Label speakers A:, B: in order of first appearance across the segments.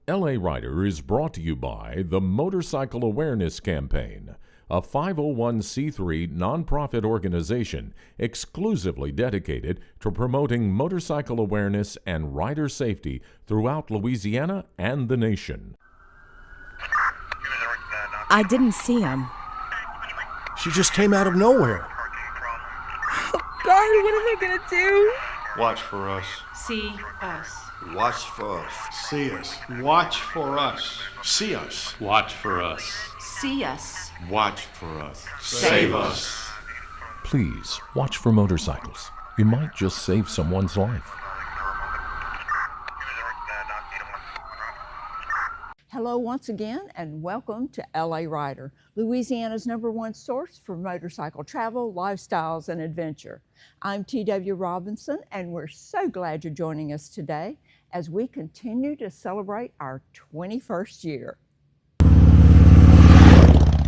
A: LA Rider is brought to you by the Motorcycle Awareness Campaign, a 501c3 nonprofit organization exclusively dedicated to promoting motorcycle awareness and rider safety throughout Louisiana and the nation.
B: I didn't see him.
C: She just came out of nowhere.
B: Oh, God, what am I gonna do?
D: Watch for us.
E: See us.
D: Watch for us.
C: See us.
D: Watch for us.
C: See us.
D: Watch for us.
E: See us.
D: Watch for us.
E: Save us.
A: Please watch for motorcycles. You might just save someone's life.
F: Hello once again, and welcome to LA Rider, Louisiana's #1 source for motorcycle travel, lifestyles, and adventure. I'm T.W. Robinson, and we're so glad you're joining us today as we continue to celebrate our 21st year.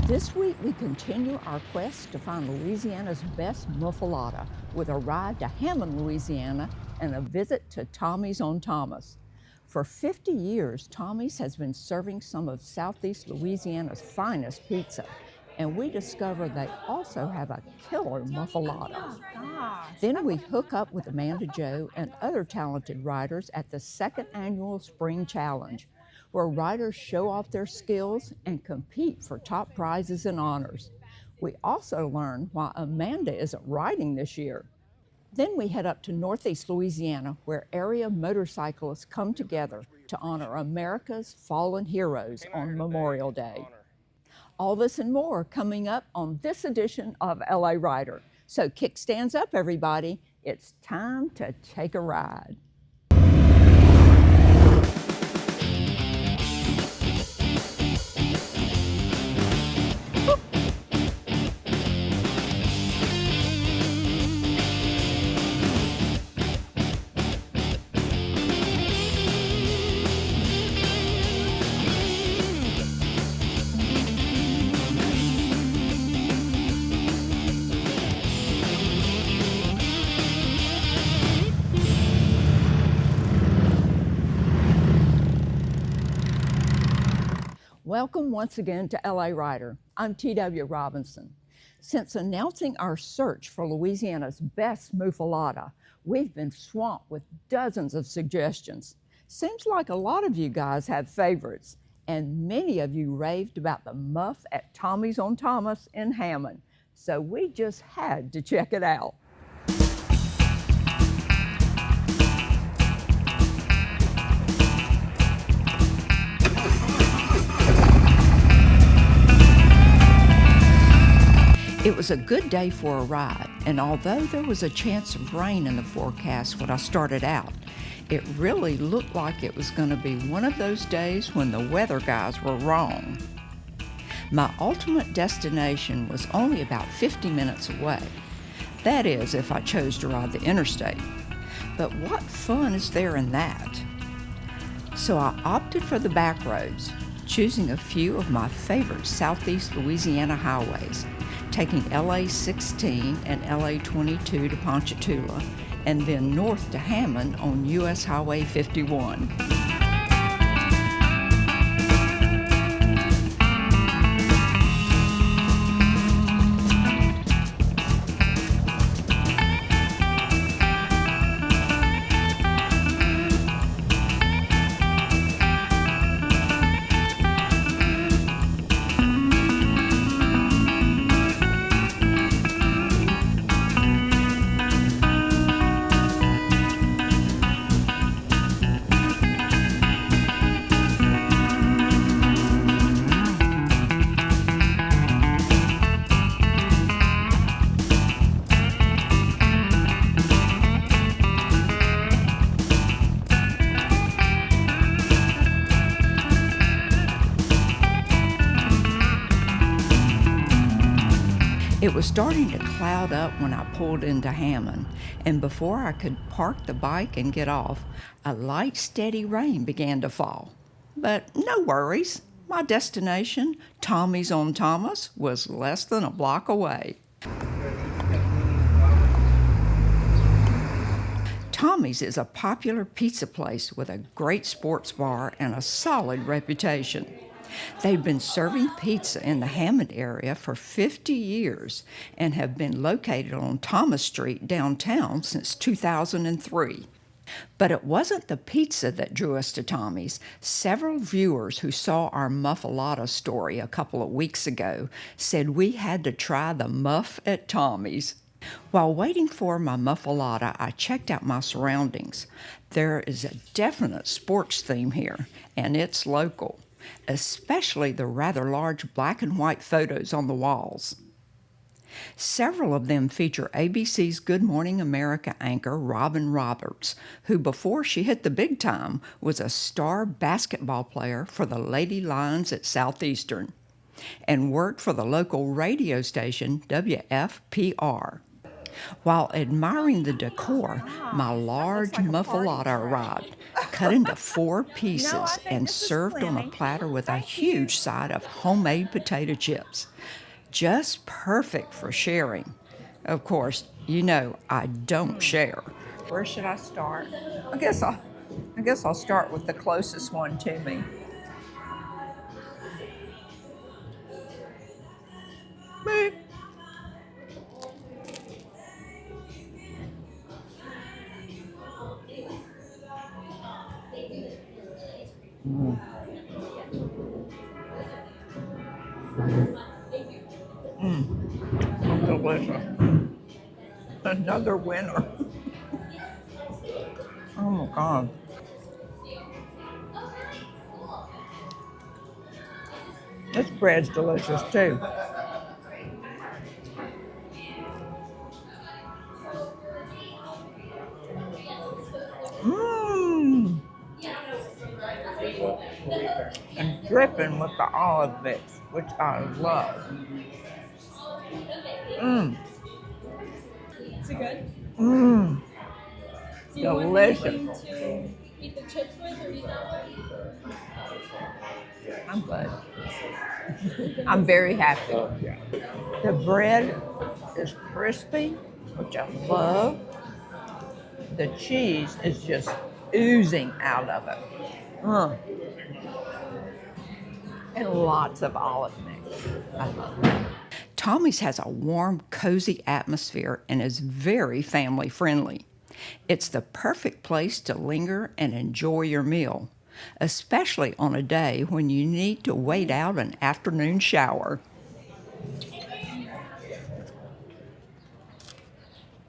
F: This week, we continue our quest to find Louisiana's best muffuletta with a ride to Hammond, Louisiana, and a visit to Tommy's on Thomas. For 50 years, Tommy's has been serving some of Southeast Louisiana's finest pizza, and we discover they also have a killer muffuletta. Then we hook up with Amanda Jo and other talented riders at the second annual Spring Challenge, where riders show off their skills and compete for top prizes and honors. We also learn why Amanda isn't riding this year. Then we head up to Northeast Louisiana, where area motorcyclists come together to honor America's fallen heroes on Memorial Day. All this and more coming up on this edition of LA Rider. So kickstands up, everybody. It's time to take a ride. Welcome once again to LA Rider. I'm T.W. Robinson. Since announcing our search for Louisiana's best muffuletta, we've been swamped with dozens of suggestions. Seems like a lot of you guys have favorites, and many of you raved about the muff at Tommy's on Thomas in Hammond, so we just had to check it out. It was a good day for a ride, and although there was a chance of rain in the forecast when I started out, it really looked like it was going to be one of those days when the weather guys were wrong. My ultimate destination was only about 50 minutes away. That is, if I chose to ride the interstate. But what fun is there in that? So I opted for the back roads, choosing a few of my favorite Southeast Louisiana highways, taking LA 16 and LA 22 to Ponchatoula, and then north to Hammond on US Highway 51. It was starting to cloud up when I pulled into Hammond, and before I could park the bike and get off, a light, steady rain began to fall. But no worries. My destination, Tommy's on Thomas, was less than a block away. Tommy's is a popular pizza place with a great sports bar and a solid reputation. They've been serving pizza in the Hammond area for 50 years and have been located on Thomas Street downtown since 2003. But it wasn't the pizza that drew us to Tommy's. Several viewers who saw our muffuletta story a couple of weeks ago said we had to try the muff at Tommy's. While waiting for my muffuletta, I checked out my surroundings. There is a definite sports theme here, and it's local, especially the rather large black and white photos on the walls. Several of them feature ABC's Good Morning America anchor Robin Roberts, who before she hit the big time was a star basketball player for the Lady Lions at Southeastern and worked for the local radio station WFPR. While admiring the decor, my large muffuletta arrived, cut into 4 pieces and served on a platter with a huge side of homemade potato chips. Just perfect for sharing. Of course, you know I don't share.
B: Where should I start? I guess I'll start with the closest one to me. Beep. Delicious. Another winner. Oh my God. This bread's delicious too. Mmm. And dripping with the olive mix, which I love. Mmm.
G: Is it good?
B: Mmm.
G: Do you want
B: Delicious.
G: anything to eat the chips with or eat that one?
B: I'm good. I'm very happy. The bread is crispy, which I love. The cheese is just oozing out of it. And lots of olive mix. I love it.
F: Tommy's has a warm, cozy atmosphere and is very family friendly. It's the perfect place to linger and enjoy your meal, especially on a day when you need to wait out an afternoon shower.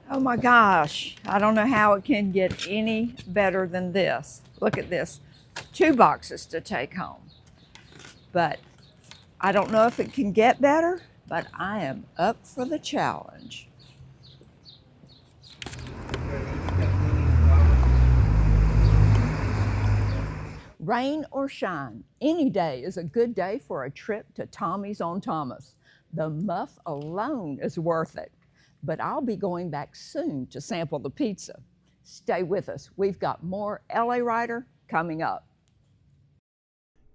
B: Oh my gosh, I don't know how it can get any better than this. Look at this, 2 boxes to take home. But I don't know if it can get better, but I am up for the challenge. Rain or shine, any day is a good day for a trip to Tommy's on Thomas. The muff alone is worth it. But I'll be going back soon to sample the pizza. Stay with us. We've got more LA Rider coming up.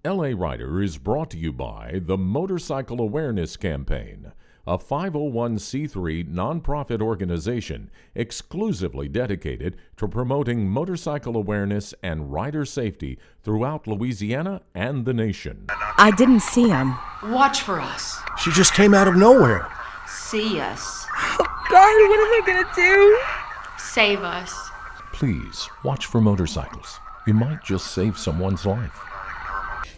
A: LA Rider is brought to you by the Motorcycle Awareness Campaign, a 501c3 nonprofit organization exclusively dedicated to promoting motorcycle awareness and rider safety throughout Louisiana and the nation.
H: I didn't see him.
E: Watch for us.
C: She just came out of nowhere.
E: See us.
B: God, what am I gonna do?
E: Save us.
A: Please watch for motorcycles. You might just save someone's life.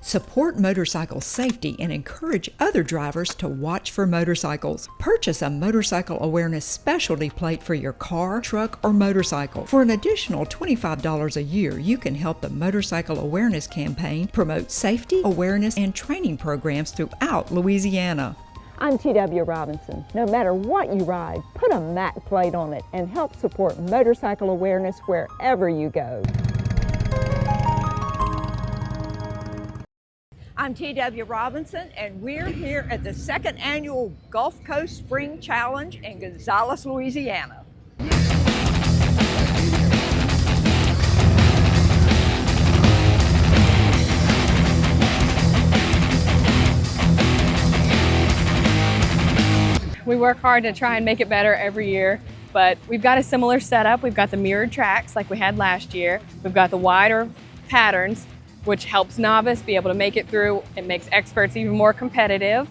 F: Support motorcycle safety and encourage other drivers to watch for motorcycles. Purchase a motorcycle awareness specialty plate for your car, truck, or motorcycle. For an additional $25 a year, you can help the Motorcycle Awareness Campaign promote safety, awareness, and training programs throughout Louisiana.
I: I'm T.W. Robinson. No matter what you ride, put a MAC plate on it and help support motorcycle awareness wherever you go.
B: I'm T.W. Robinson, and we're here at the 2nd annual Gulf Coast Spring Challenge in Gonzales, Louisiana.
G: We work hard to try and make it better every year,
H: but we've got a similar setup. We've got the mirrored tracks like we had last year. We've got the wider patterns, which helps novice be able to make it through. It makes experts even more competitive.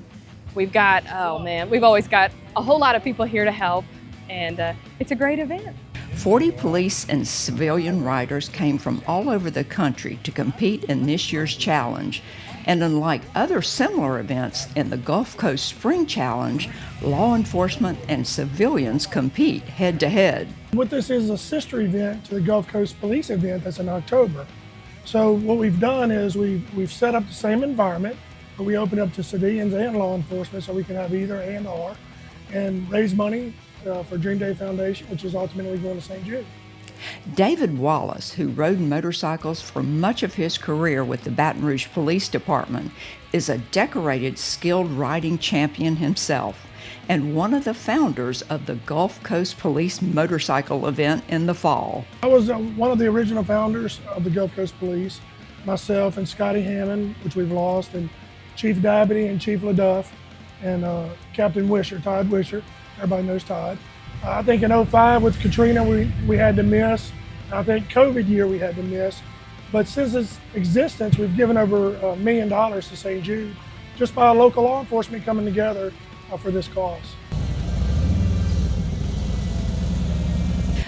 H: We've got, oh man, we've always got a whole lot of people here to help, and it's a great event.
B: 40 police and civilian riders came from all over the country to compete in this year's challenge. And unlike other similar events in the Gulf Coast Spring Challenge, law enforcement and civilians compete head to head.
J: What this is a sister event to the Gulf Coast Police event that's in October. So what we've done is we've set up the same environment, but we open up to civilians and law enforcement so we can have either and or, and raise money for Dream Day Foundation, which is ultimately going to St. Jude.
B: David Wallace, who rode motorcycles for much of his career with the Baton Rouge Police Department, is a decorated skilled riding champion himself and one of the founders of the Gulf Coast Police motorcycle event in the fall.
J: I was one of the original founders of the Gulf Coast Police, myself and Scotty Hammond, which we've lost, and Chief Dabney and Chief LaDuff, and Captain Wisher, Todd Wisher. Everybody knows Todd. I think in 05 with Katrina, we had to miss. I think COVID year we had to miss. But since its existence, we've given over $1 million to St. Jude, just by local law enforcement coming together for this cause.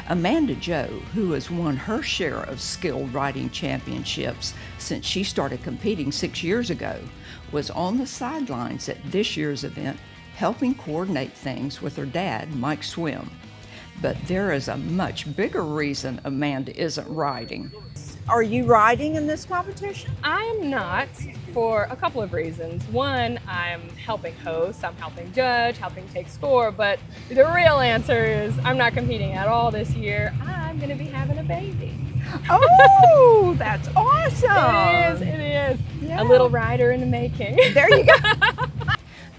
B: Amanda Joe, who has won her share of skilled riding championships since she started competing 6 years ago, was on the sidelines at this year's event helping coordinate things with her dad, Mike Swim. But there is a much bigger reason Amanda isn't riding.
F: Are you riding in this competition?
H: I am not, for a couple of reasons. One, I'm helping host, I'm helping judge, helping take score, but the real answer is I'm not competing at all this year. I'm gonna be having a baby.
F: Oh, that's awesome.
H: It is.
F: Yeah.
H: A little rider in the making.
F: There you go.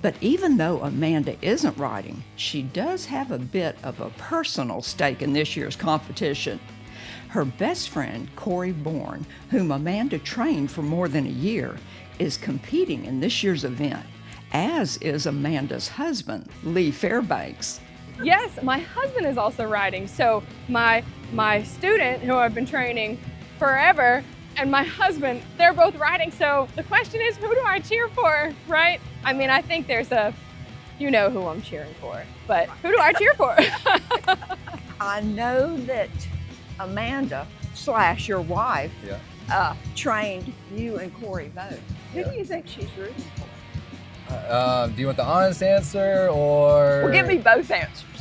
B: But even though Amanda isn't riding, she does have a bit of a personal stake in this year's competition. Her best friend, Corey Bourne, whom Amanda trained for more than a year, is competing in this year's event, as is Amanda's husband, Lee Fairbanks.
H: Yes, my husband is also riding. So my student, who I've been training forever, and my husband, they're both riding. So the question is, who do I cheer for, right? I mean, I think there's you know who I'm cheering for, but who do I cheer for?
F: I know that Amanda / your wife trained you and Corey both. Who do you think she's rooting for?
K: Do you want the honest answer or?
F: Well, give me both answers.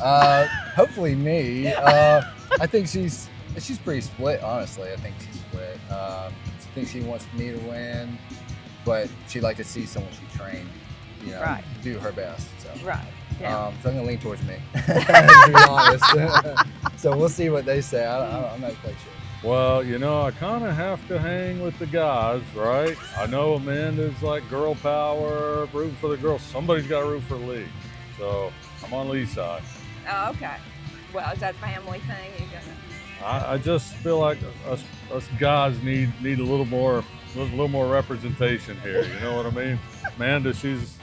K: Hopefully me. I think she's pretty split, honestly. I think she's split. I think she wants me to win, but she'd like to see someone she trained,
F: right,
K: do her best. So.
F: Right. Yeah.
K: So I'm gonna lean towards me, to be honest. So we'll see what they say. I'm not quite sure.
L: Well, I kind of have to hang with the guys, right? I know Amanda's like girl power, rooting for the girls. Somebody's got to root for Lee. So I'm on Lee's side.
F: Oh, okay. Well, is that a family thing?
L: I just feel like us guys need a little more representation here. You know what I mean? Amanda, she's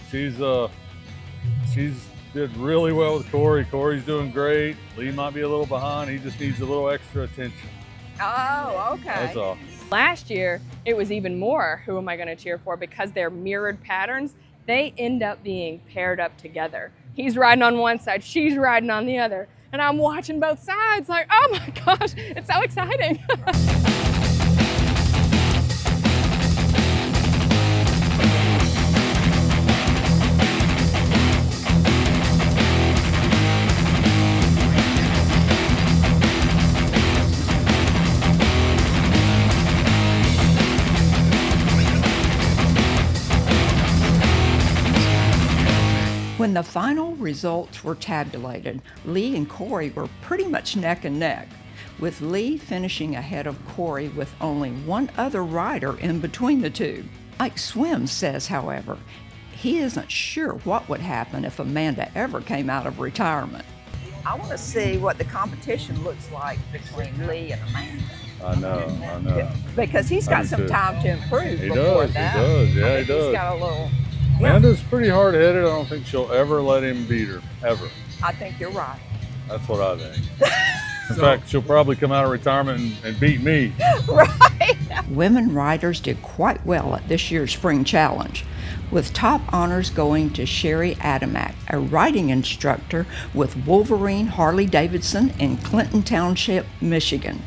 L: did really well with Corey. Corey's doing great. Lee might be a little behind. He just needs a little extra attention.
F: Oh, okay.
L: That's all.
H: Last year, it was even more who am I going to cheer for, because they're mirrored patterns. They end up being paired up together. He's riding on one side, she's riding on the other. And I'm watching both sides like, oh my gosh, it's so exciting.
B: When the final results were tabulated, Lee and Corey were pretty much neck and neck, with Lee finishing ahead of Corey with only one other rider in between the two. Mike Swim says, however, he isn't sure what would happen if Amanda ever came out of retirement.
F: I want to see what the competition looks like between Lee and Amanda.
L: I know.
F: Because he's got some time to improve
L: He
F: before
L: does,
F: that.
L: he does, yeah, he does.
F: He's got a little...
L: Amanda's pretty hard-headed. I don't think she'll ever let him beat her, ever.
F: I think you're right.
L: That's what I think. In fact, she'll probably come out of retirement and beat me.
B: Right. Women riders did quite well at this year's Spring Challenge, with top honors going to Sherry Adamak, a riding instructor with Wolverine Harley-Davidson in Clinton Township, Michigan.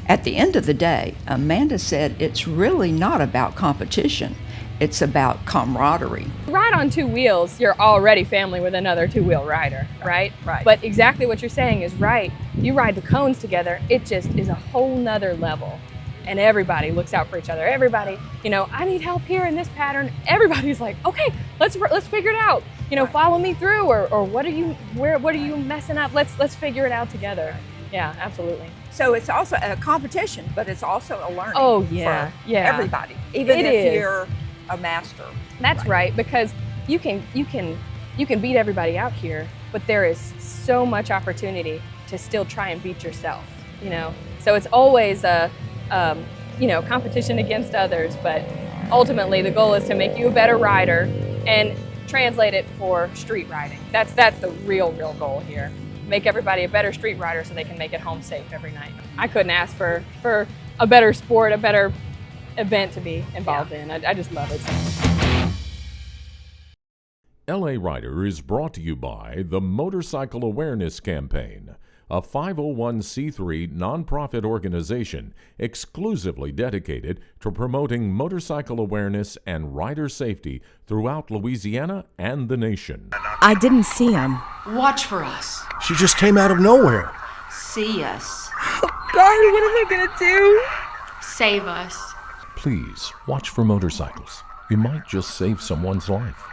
B: At the end of the day, Amanda said it's really not about competition, it's about camaraderie.
H: Ride on two wheels, you're already family with another two-wheel rider, right?
B: Right.
H: But exactly what you're saying is right. You ride the cones together, it just is a whole nother level. And everybody looks out for each other. Everybody, I need help here in this pattern. Everybody's like, okay, let's figure it out. Follow me through, or what are you messing up? Let's figure it out together. Yeah, absolutely.
B: So it's also a competition, but it's also a learning for everybody, even if you're a master.
H: That's right, because you can beat everybody out here, but there is so much opportunity to still try and beat yourself. So it's always a competition against others, but ultimately the goal is to make you a better rider and translate it for street riding. That's the real goal here. Make everybody a better street rider so they can make it home safe every night. I couldn't ask for a better sport, a better event to be involved in. I just love it so much.
A: LA Rider is brought to you by the Motorcycle Awareness Campaign, a 501c3 nonprofit organization exclusively dedicated to promoting motorcycle awareness and rider safety throughout Louisiana and the nation.
M: I didn't see him.
E: Watch for us.
C: She just came out of nowhere.
E: See us.
M: Oh, God, what am I going to do?
E: Save us.
A: Please watch for motorcycles. You might just save someone's life.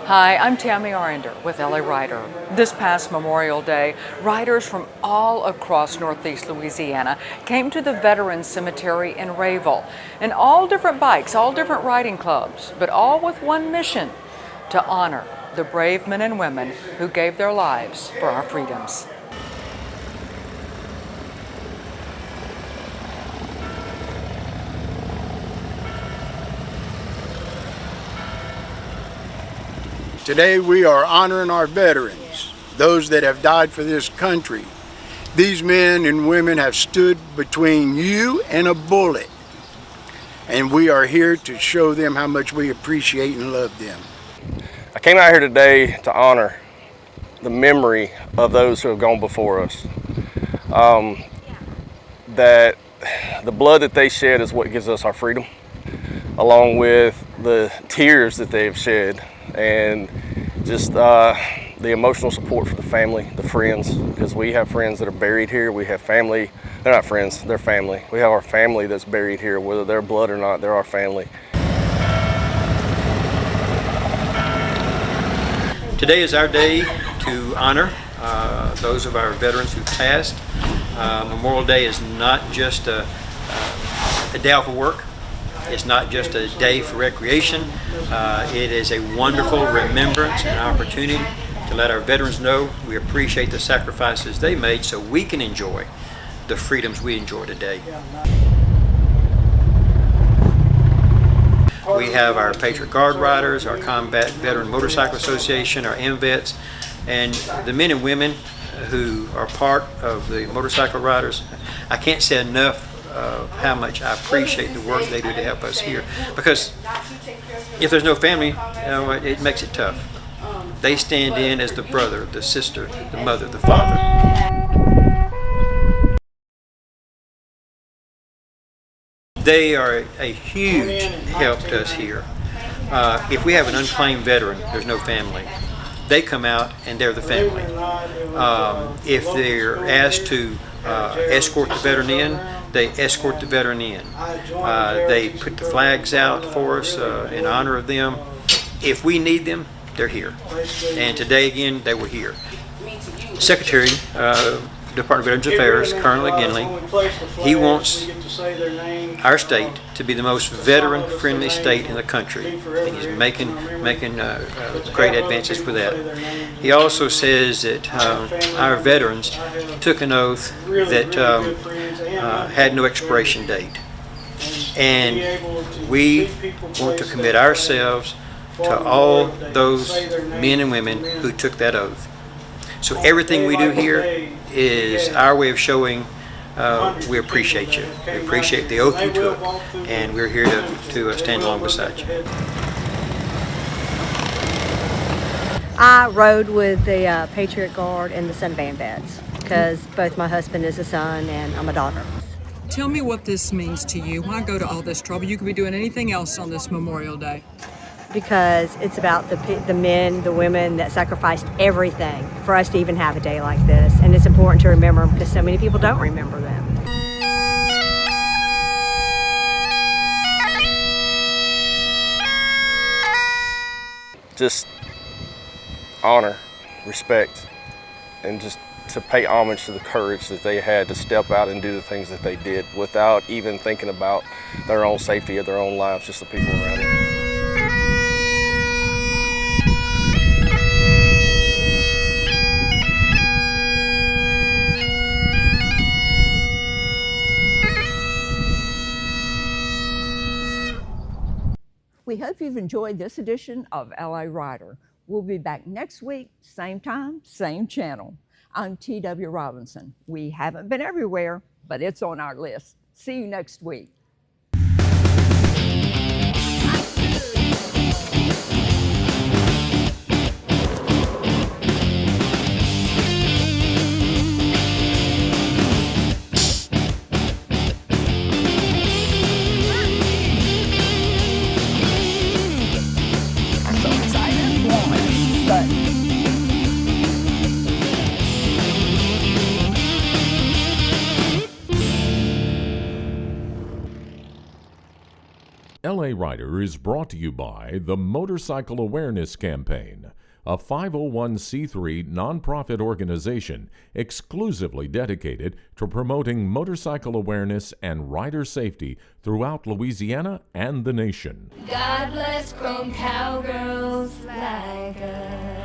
N: Hi, I'm Tammi Arender with LA Rider. This past Memorial Day, riders from all across Northeast Louisiana came to the Veterans Cemetery in Rayville, and all different bikes, all different riding clubs, but all with one mission: to honor the brave men and women who gave their lives for our freedoms.
O: Today we are honoring our veterans, those that have died for this country. These men and women have stood between you and a bullet, and we are here to show them how much we appreciate and love them.
P: I came out here today to honor the memory of those who have gone before us. That the blood that they shed is what gives us our freedom, along with the tears that they've shed, and just the emotional support for the family, the friends, because we have friends that are buried here. We have family, they're not friends, they're family. We have our family that's buried here, whether they're blood or not, they're our family.
Q: Today is our day to honor those of our veterans who passed. Memorial Day is not just a day off of work. It's not just a day for recreation. It is a wonderful remembrance and opportunity to let our veterans know we appreciate the sacrifices they made so we can enjoy the freedoms we enjoy today. We have our Patriot Guard Riders, our Combat Veteran Motorcycle Association, our MVets, and the men and women who are part of the motorcycle riders. I can't say enough how much I appreciate the work they do to help us here, because if there's no family, it makes it tough. They stand in as the brother, the sister, the mother, the father. They are a huge help to us here. If we have an unclaimed veteran, there's no family. They come out and they're the family. If they're asked to escort the veteran in, they escort the veteran in. They put the flags out for us in honor of them. If we need them, they're here. And today again, they were here. Secretary Department of Veterans Affairs, Colonel McGinley, he wants our state to be the most veteran-friendly state in the country, and he's making great advances for that. He also says that our veterans took an oath that had no expiration date, and we want to commit ourselves to all those men and women who took that oath. So everything we do here is our way of showing we appreciate you. We appreciate the oath you took, and we're here to stand along beside you.
R: I rode with the Patriot Guard and the Sunband Vets because both my husband is a son and I'm a daughter.
N: Tell me what this means to you. Why go to all this trouble? You could be doing anything else on this Memorial Day.
R: Because it's about the men, the women that sacrificed everything for us to even have a day like this. And it's important to remember them because so many people don't remember them.
P: Just honor, respect, and just to pay homage to the courage that they had to step out and do the things that they did without even thinking about their own safety or their own lives, just the people around them.
B: We hope you've enjoyed this edition of LA Rider. We'll be back next week, same time, same channel. I'm T.W. Robinson. We haven't been everywhere, but it's on our list. See you next week.
A: LA Rider is brought to you by the Motorcycle Awareness Campaign, a 501c3 nonprofit organization exclusively dedicated to promoting motorcycle awareness and rider safety throughout Louisiana and the nation.
S: God bless chrome cowgirls like us.